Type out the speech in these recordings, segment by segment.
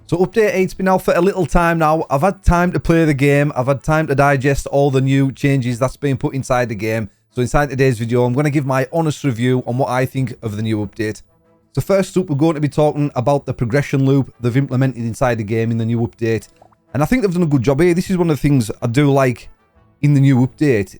So update 8's been out for a little time now. I've had time to play the game. I've had time to digest all the new changes that's been put inside the game. So inside today's video, I'm going to give my honest review on what I think of the new update. So first up, we're going to be talking about the progression loop they've implemented inside the game in the new update. And I think they've done a good job here. This is one of the things I do like in the new update.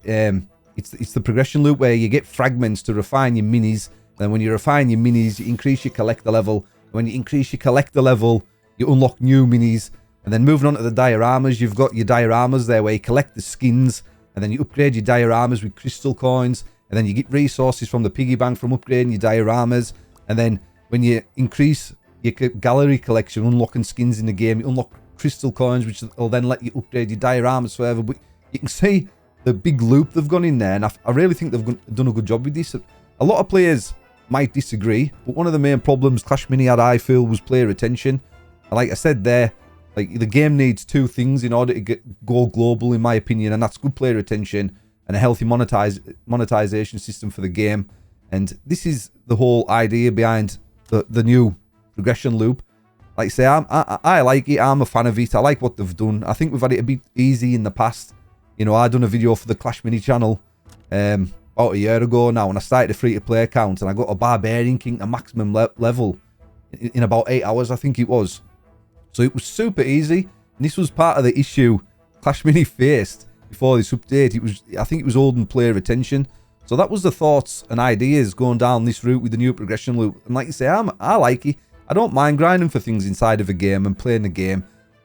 It's the progression loop where you get fragments to refine your minis. Then when you refine your minis, you increase your collector level. When you increase your collector level, you unlock new minis. And then moving on to the dioramas, you've got your dioramas there where you collect the skins. And then you upgrade your dioramas with crystal coins. And then you get resources from the piggy bank from upgrading your dioramas. And then when you increase your gallery collection, unlocking skins in the game, you unlock crystal coins, which will then let you upgrade your dioramas forever. But you can see the big loop they've gone in there. And I really think they've done a good job with this. A lot of players might disagree. But one of the main problems Clash Mini had, I feel, was player retention. And like I said there, like the game needs two things in order to go global, in my opinion, and that's good player retention and a healthy monetization system for the game. And this is the whole idea behind the new progression loop. Like I say, I like it. I'm a fan of it. I like what they've done. I think we've had it a bit easy in the past. You know, I done a video for the Clash Mini channel about a year ago now, and I started a free-to-play account, and I got a Barbarian King to maximum level in about 8 hours, I think it was. So it was super easy, and this was part of the issue Clash Mini faced before this update. I think it was holding player retention. So that was the thoughts and ideas going down this route with the new progression loop. And like I say, I like it. I don't mind grinding for things inside of a game and playing the game.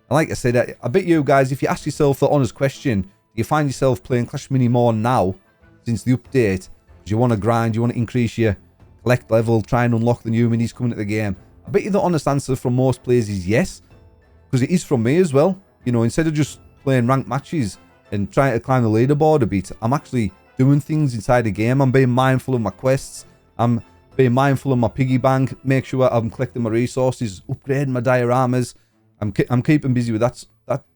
And like I said, I bet you guys, if you ask yourself the honest question, do you find yourself playing Clash Mini more now since the update? Because you want to grind, you want to increase your collect level, try and unlock the new minis coming to the game. I bet you the honest answer from most players is yes. Because it is from me as well. You know, instead of just playing ranked matches and trying to climb the leaderboard a bit, I'm actually doing things inside the game. I'm being mindful of my quests. I'm being mindful of my piggy bank. Make sure I'm collecting my resources, upgrading my dioramas. I'm keeping busy with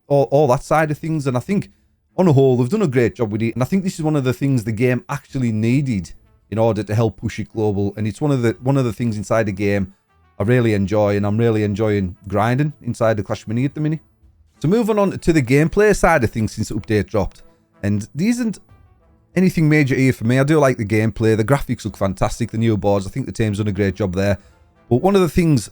all that side of things. And I think, on the whole, they've done a great job with it. And I think this is one of the things the game actually needed in order to help push it global. And it's one of the things inside the game I really enjoy, and I'm really enjoying grinding inside the Clash Mini at the minute. So moving on to the gameplay side of things since the update dropped. And there isn't anything major here for me. I do like the gameplay. The graphics look fantastic. The new boards, I think the team's done a great job there. But one of the things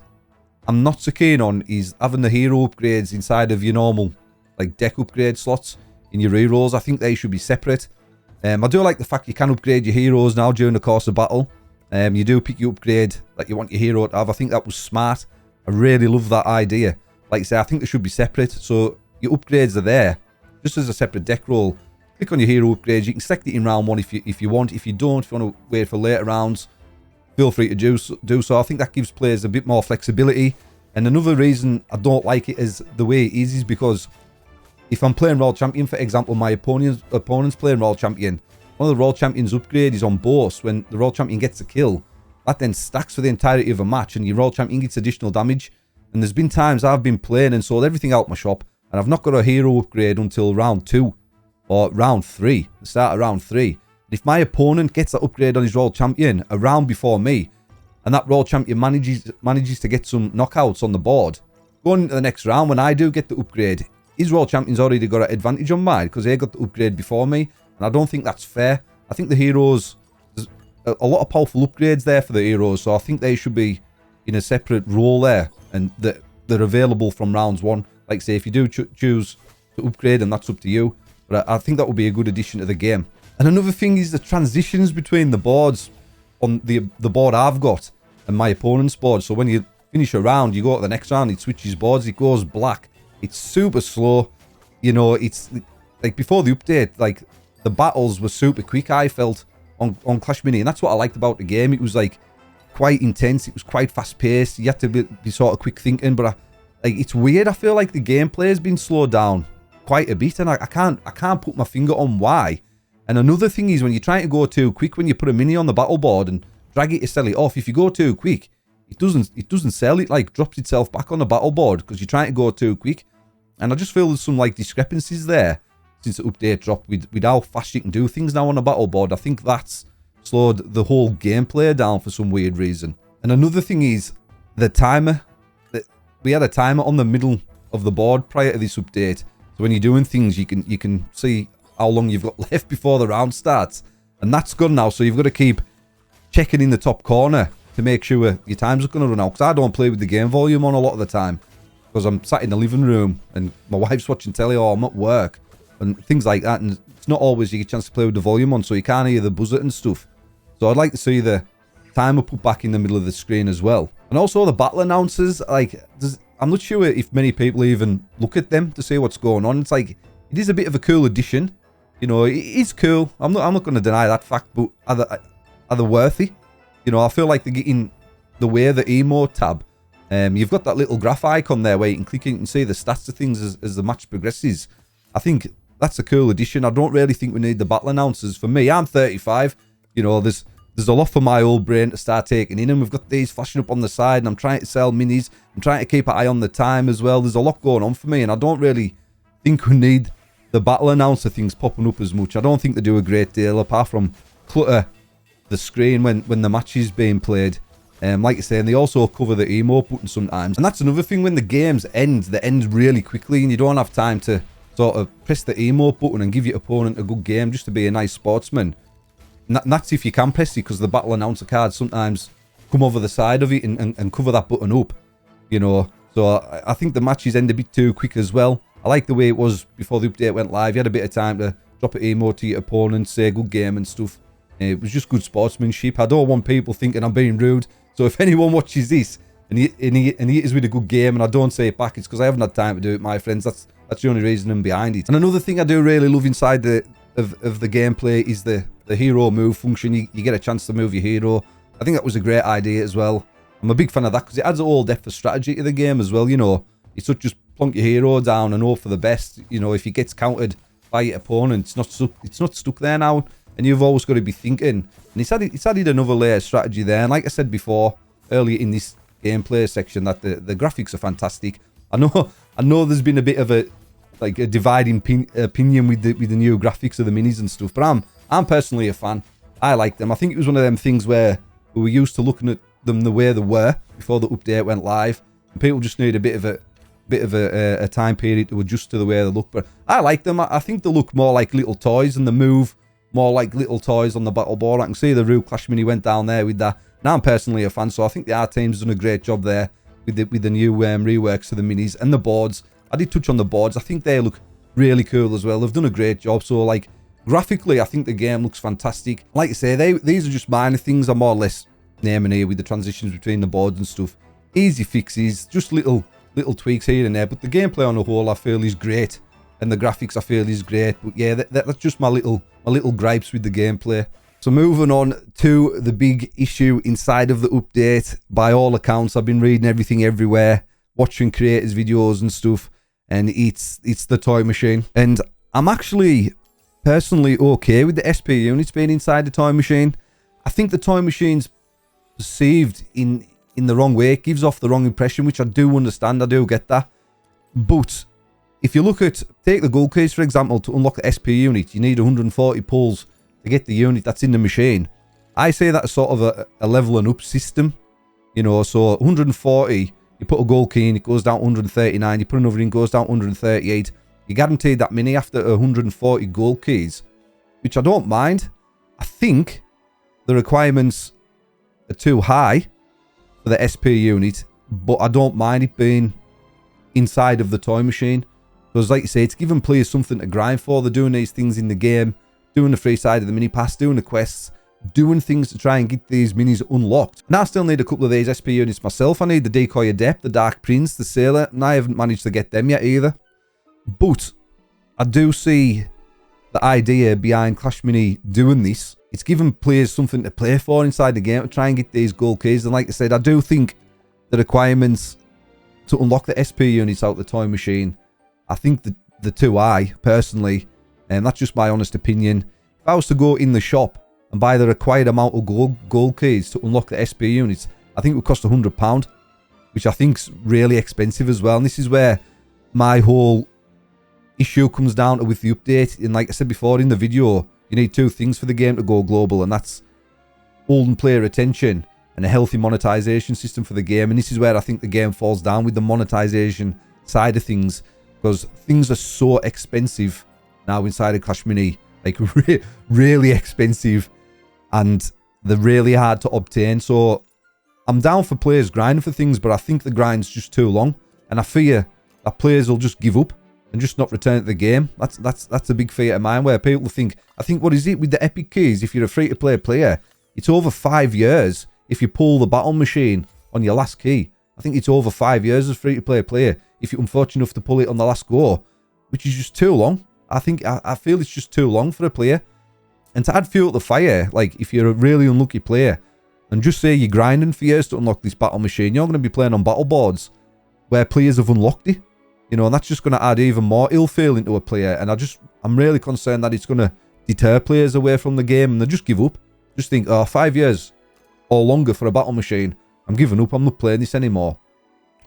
I'm not so keen on is having the hero upgrades inside of your normal like deck upgrade slots in your rerolls. I think they should be separate. I do like the fact you can upgrade your heroes now during the course of battle. You do pick your upgrade that you want your hero to have. I think that was smart. I really love that idea. Like I say, I think they should be separate. So your upgrades are there just as a separate deck roll. Click on your hero upgrades. You can select it in round 1 if you want. If you don't, if you want to wait for later rounds, feel free to do so. I think that gives players a bit more flexibility. And another reason I don't like it is the way it is because if I'm playing World Champion, for example, my opponent's playing World Champion, one of the World Champion's upgrade is on boss. When the World Champion gets a kill, that then stacks for the entirety of a match, and your World Champion gets additional damage. And there's been times I've been playing and sold everything out my shop, and I've not got a hero upgrade until round 2 or round 3, the start of round 3. And if my opponent gets that upgrade on his World Champion a round before me, and that World Champion manages to get some knockouts on the board, going into the next round, when I do get the upgrade, his World Champion's already got an advantage on mine because they got the upgrade before me. And I don't think that's fair. I think the heroes, there's a lot of powerful upgrades there for the heroes. So I think they should be in a separate role there. And they're available from rounds 1. Like say, if you do choose to upgrade, then that's up to you. But I think that would be a good addition to the game. And another thing is the transitions between the boards on the board I've got and my opponent's board. So when you finish a round, you go to the next round, it switches boards, it goes black. It's super slow. You know, it's like before the update, like the battles were super quick, I felt, on Clash Mini. And that's what I liked about the game. It was like quite intense. It was quite fast paced. You had to be sort of quick thinking. But like it's weird. I feel like the gameplay has been slowed down quite a bit. And I can't put my finger on why. And another thing is when you're trying to go too quick, when you put a mini on the battle board and drag it to sell it off, if you go too quick, it doesn't sell. It like drops itself back on the battle board because you're trying to go too quick. And I just feel there's some like discrepancies there since the update dropped with how fast you can do things now on a battle board. I think that's slowed the whole gameplay down for some weird reason. And another thing is the timer. we had a timer on the middle of the board prior to this update. So when you're doing things, you can see how long you've got left before the round starts. And that's gone now, so you've got to keep checking in the top corner to make sure your time's going to run out. Because I don't play with the game volume on a lot of the time, because I'm sat in the living room and my wife's watching telly, or I'm at work and things like that. And it's not always you get a chance to play with the volume on, so you can't hear the buzzer and stuff. So I'd like to see the timer put back in the middle of the screen as well. And also the battle announcers, like, I'm not sure if many people even look at them to see what's going on. It's like, it is a bit of a cool addition. You know, it is cool. I'm not going to deny that fact, but are they worthy? You know, I feel like they're getting the way of the emote tab. You've got that little graph icon there where you can click and see the stats of things as the match progresses. I think that's a cool addition. I don't really think we need the battle announcers. For me, I'm 35. You know, there's a lot for my old brain to start taking in, and we've got these flashing up on the side, and I'm trying to sell minis. I'm trying to keep an eye on the time as well. There's a lot going on for me, and I don't really think we need the battle announcer things popping up as much. I don't think they do a great deal, apart from clutter the screen when the match is being played. Like I say, and they also cover the emote button sometimes. And that's another thing, when the games end, they end really quickly, and you don't have time to sort of press the emote button and give your opponent a good game just to be a nice sportsman. And that's if you can press it, because the battle announcer cards sometimes come over the side of it and cover that button up, you know. So I think the matches end a bit too quick as well. I like the way it was before the update went live. You had a bit of time to drop an emote to your opponent, say good game and stuff. It was just good sportsmanship. I don't want people thinking I'm being rude. So if anyone watches this and he is with a good game and I don't say it back, it's because I haven't had time to do it, my friends. That's the only reason I'm behind it. And another thing I do really love inside of the gameplay is the hero move function. You get a chance to move your hero. I think that was a great idea as well. I'm a big fan of that because it adds a whole depth of strategy to the game as well. You know, it's not just plonk your hero down and hope for the best. You know, if he gets countered by your opponent, it's not stuck there now, and you've always got to be thinking. And it's added another layer of strategy there. And like I said before, earlier in this gameplay section, that the graphics are fantastic. I know there's been a bit of a dividing opinion with the new graphics of the minis and stuff, but I'm personally a fan. I like them. I think it was one of them things where we were used to looking at them the way they were before the update went live, and people just need a bit of a time period to adjust to the way they look. But I like them. I think they look more like little toys, and they move more like little toys on the battle board. I can see the OiOi Clash Mini went down there with that. Now I'm personally a fan, so I think the art team's done a great job there with the new reworks of the minis and the boards. I did touch on the boards. I think they look really cool as well. They've done a great job. So, like, graphically, I think the game looks fantastic. Like I say, these are just minor things I'm more or less naming here with the transitions between the boards and stuff. Easy fixes, just little tweaks here and there. But the gameplay on the whole, I feel, is great. And the graphics, I feel, is great. But yeah, that's just my little gripes with the gameplay. So moving on to the big issue inside of the update. By all accounts, I've been reading everything everywhere, watching creators' videos and stuff, and it's the toy machine. And I'm actually personally okay with the SP units being inside the toy machine. I think the toy machine's perceived in the wrong way. It gives off the wrong impression, which I do understand. I do get that. But if you look at, take the gold keys for example, to unlock the SP unit, you need 140 pulls to get the unit that's in the machine. I say that's sort of a leveling up system, you know. So 140, you put a gold key in, it goes down 139. You put another in, goes down 138. You're guaranteed that mini after 140 gold keys, which I don't mind. I think the requirements are too high for the SP unit, but I don't mind it being inside of the toy machine, because like you say, it's giving players something to grind for. They're doing these things in the game, doing the free side of the mini pass, doing the quests, doing things to try and get these minis unlocked. And I still need a couple of these SP units myself. I need the Decoy Adept, the Dark Prince, the Sailor, and I haven't managed to get them yet either. But I do see the idea behind Clash Mini doing this. It's giving players something to play for inside the game to try and get these gold keys. And like I said, I do think the requirements to unlock the SP units out the toy machine, I think the too high, personally. And that's just my honest opinion. If I was to go in the shop and buy the required amount of gold keys to unlock the SP units, I think it would cost £100, which I think's really expensive as well. And this is where my whole issue comes down to with the update. And like I said before in the video, you need two things for the game to go global, and that's holding player attention and a healthy monetization system for the game. And this is where I think the game falls down with the monetization side of things, because things are so expensive now inside of Clash Mini, like really expensive, and they're really hard to obtain. So I'm down for players grinding for things, but I think the grind's just too long, and I fear that players will just give up and just not return to the game. That's a big fear of mine, where people think, I think, what is it with the epic keys? If you're a free-to-play player, it's over 5 years if you pull the battle machine on your last key. I think it's over 5 years as free-to-play player if you're unfortunate enough to pull it on the last go, which is just too long. I feel it's just too long for a player. And to add fuel to the fire, like if you're a really unlucky player, and just say you're grinding for years to unlock this battle machine, you're going to be playing on battle boards where players have unlocked it. You know, and that's just going to add even more ill feel into a player. And I'm really concerned that it's going to deter players away from the game, and they just give up. Just think, oh, 5 years or longer for a battle machine. I'm giving up. I'm not playing this anymore.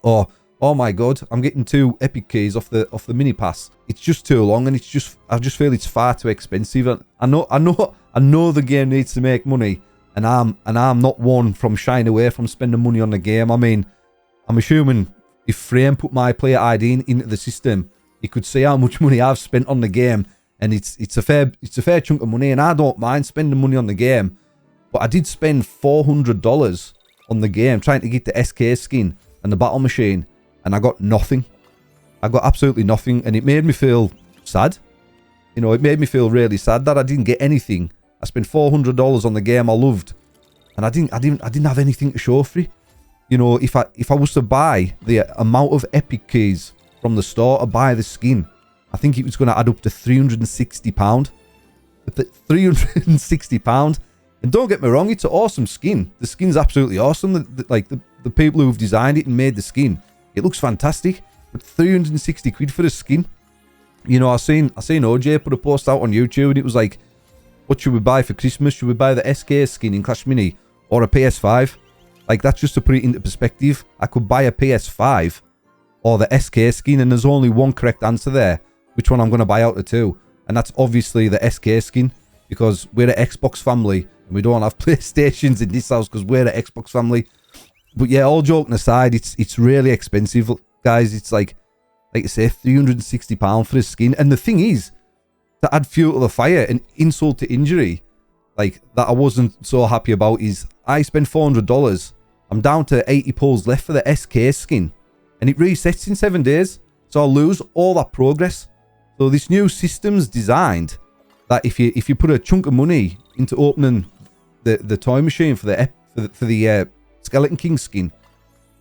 Or, oh my god, I'm getting 2 epic keys off the mini pass. It's just too long, and I just feel it's far too expensive. And I know the game needs to make money, and I'm not one from shying away from spending money on the game. I mean, I'm assuming if Frame put my player ID into the system, he could see how much money I've spent on the game, and it's a fair chunk of money, and I don't mind spending money on the game. But I did spend $400 on the game trying to get the SK skin and the battle machine, and I got nothing. I got absolutely nothing, and it made me feel sad. You know, it made me feel really sad that I didn't get anything. I spent $400 on the game I loved, and I didn't have anything to show for it. You know, if I was to buy the amount of epic keys from the store or buy the skin, I think it was going to add up to £360. £360. And don't get me wrong, it's an awesome skin. The skin's absolutely awesome. The people who've designed it and made the skin, it looks fantastic. But 360 quid for the skin. You know, I seen OJ put a post out on YouTube, and it was like, what should we buy for Christmas? Should we buy the SK skin in Clash Mini or a PS5? Like, that's just to put it into perspective. I could buy a PS5 or the SK skin, and there's only one correct answer there. Which one I'm going to buy out of 2? And that's obviously the SK skin, because we're an Xbox family, and we don't have PlayStations in this house because we're an Xbox family. But yeah, all joking aside, it's really expensive, guys. It's like I say, £360 for the skin. And the thing is, to add fuel to the fire and insult to injury, like, that I wasn't so happy about, is I spent $400. I'm down to 80 pulls left for the SK skin, and it resets in 7 days. So I'll lose all that progress. So this new system's designed that if you put a chunk of money into opening the toy machine for the Skeleton King skin,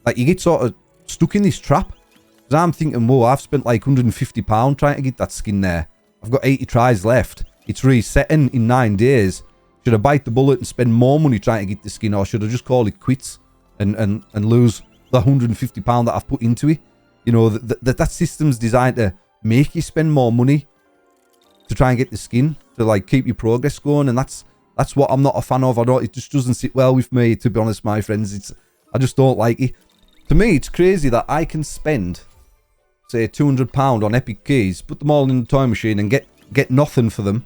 like, you get sort of stuck in this trap. Because I'm thinking, whoa, I've spent like £150 trying to get that skin there. I've got 80 tries left. It's resetting in 9 days. Should I bite the bullet and spend more money trying to get the skin, or should I just call it quits and lose the £150 that I've put into it? You know, that system's designed to make you spend more money to try and get the skin, to like keep your progress going, and that's what I'm not a fan of. It just doesn't sit well with me, to be honest, my friends. I just don't like it. To me, it's crazy that I can spend, say, £200 on epic keys, put them all in the toy machine, and get nothing for them.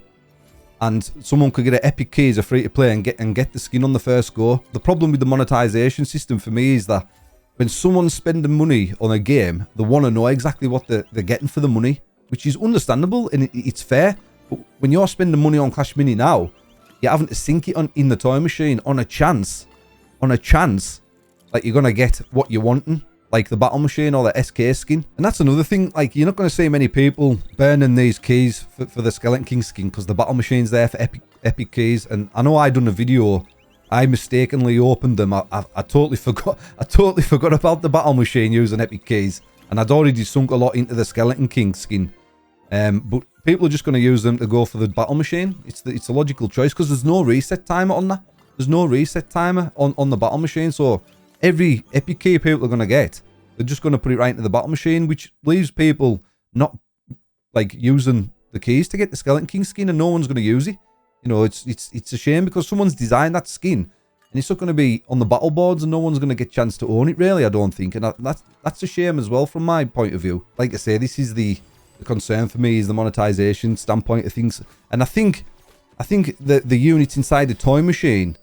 And someone could get an epic key as a free to play and get the skin on the first go. The problem with the monetization system for me is that when someone's spending money on a game, they want to know exactly what they're getting for the money, which is understandable and it's fair. But when you're spending money on Clash Mini now, you're having to sink it in the toy machine on a chance that you're going to get what you're wanting, like the battle machine or the SK skin. And that's another thing, like, you're not going to see many people burning these keys for the Skeleton King skin, because the battle machine's there for epic keys. And I know I done a video, I mistakenly opened them. I totally forgot about the battle machine using epic keys, and I'd already sunk a lot into the Skeleton King skin. But people are just going to use them to go for the battle machine. It's a logical choice, because there's no reset timer on that. There's no reset timer on the battle machine, so every epic key people are going to get, they're just going to put it right into the battle machine, which leaves people not like using the keys to get the Skeleton King skin, and no one's going to use it. You know, it's a shame, because someone's designed that skin, and it's not going to be on the battle boards, and no one's going to get a chance to own it, really, I don't think. And that's a shame as well from my point of view. Like I say, this is the concern for me, is the monetization standpoint of things. And I think the units inside the toy machine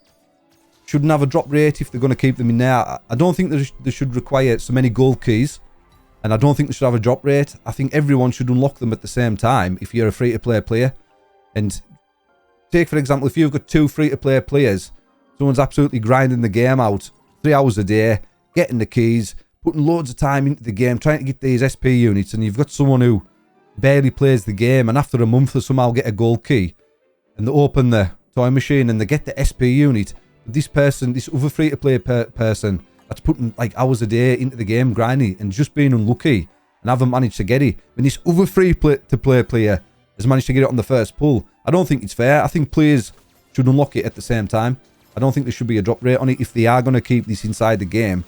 shouldn't have a drop rate if they're going to keep them in there. I don't think they should require so many gold keys, and I don't think they should have a drop rate. I think everyone should unlock them at the same time if you're a free-to-play player. And take, for example, if you've got 2 free-to-play players, someone's absolutely grinding the game out 3 hours a day, getting the keys, putting loads of time into the game, trying to get these SP units, and you've got someone who barely plays the game, and after a month they somehow get a gold key, and they open the toy machine and they get the SP unit. But this person, this other free-to-play person that's putting like hours a day into the game grinding and just being unlucky and haven't managed to get it, when this other free-to-play player has managed to get it on the first pull, I don't think it's fair. I think players should unlock it at the same time. I don't think there should be a drop rate on it. If they are going to keep this inside the game,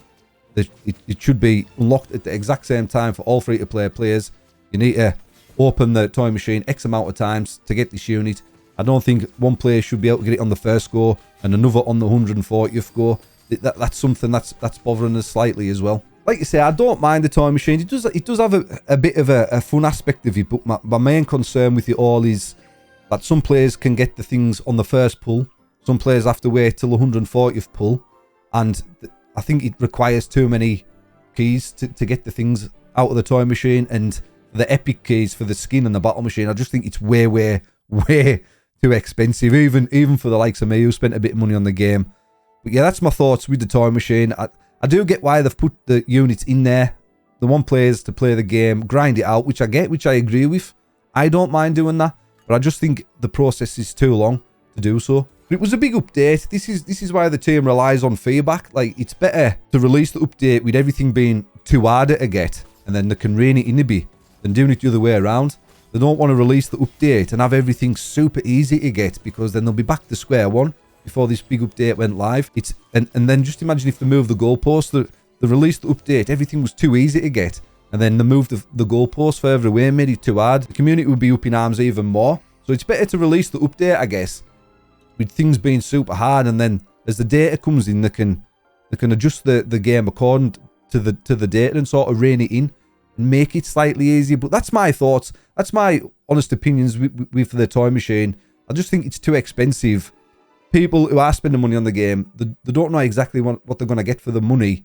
it should be unlocked at the exact same time for all free-to-play players. You need to open the toy machine X amount of times to get this unit. I don't think one player should be able to get it on the first go and another on the 140th go. That's something that's bothering us slightly as well. Like I say, I don't mind the toy machine. It does have a bit of a fun aspect of it, but my main concern with it all is that some players can get the things on the first pull. Some players have to wait till the 140th pull, and I think it requires too many keys to get the things out of the toy machine, and the epic keys for the skin and the battle machine, I just think it's way too expensive, even for the likes of me who spent a bit of money on the game. But yeah, that's my thoughts with the toy machine. I do get why they've put the units in there. They want players to play the game, grind it out, which I get, which I agree with. I don't mind doing that, but I just think the process is too long to do so. But it was a big update. This is why the team relies on feedback. Like, it's better to release the update with everything being too harder to get, and then they can rein it in a bit, than doing it the other way around. They don't want to release the update and have everything super easy to get, because then they'll be back to square one before this big update went live. And then just imagine if they move the goalpost. They released the update, everything was too easy to get, and then they moved the goalpost further away, made it too hard. The community would be up in arms even more. So it's better to release the update, I guess, with things being super hard, and then as the data comes in, they can adjust the game according to the data and sort of rein it in and make it slightly easier. But that's my thoughts. That's my honest opinions with the toy machine. I just think it's too expensive. People who are spending money on the game, they don't know exactly what they're going to get for the money.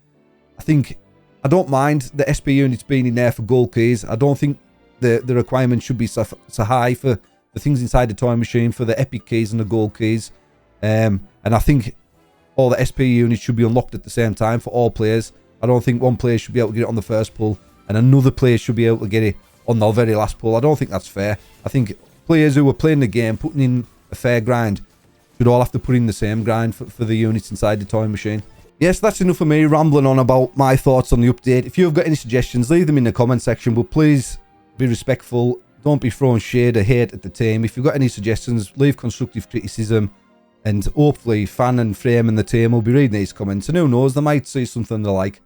I don't mind the SP units being in there for gold keys. I don't think the requirement should be so high for the things inside the toy machine, for the epic keys and the gold keys. And I think all the SP units should be unlocked at the same time for all players. I don't think one player should be able to get it on the first pull and another player should be able to get it on the very last pull. I don't think that's fair. I think players who are playing the game, putting in a fair grind, should all have to put in the same grind for the units inside the toy machine. Yes, that's enough of me rambling on about my thoughts on the update. If you've got any suggestions, leave them in the comment section, but please be respectful. Don't be throwing shade or hate at the team. If you've got any suggestions, leave constructive criticism, and hopefully Fan and Frame and the team will be reading these comments, and who knows, they might see something they like.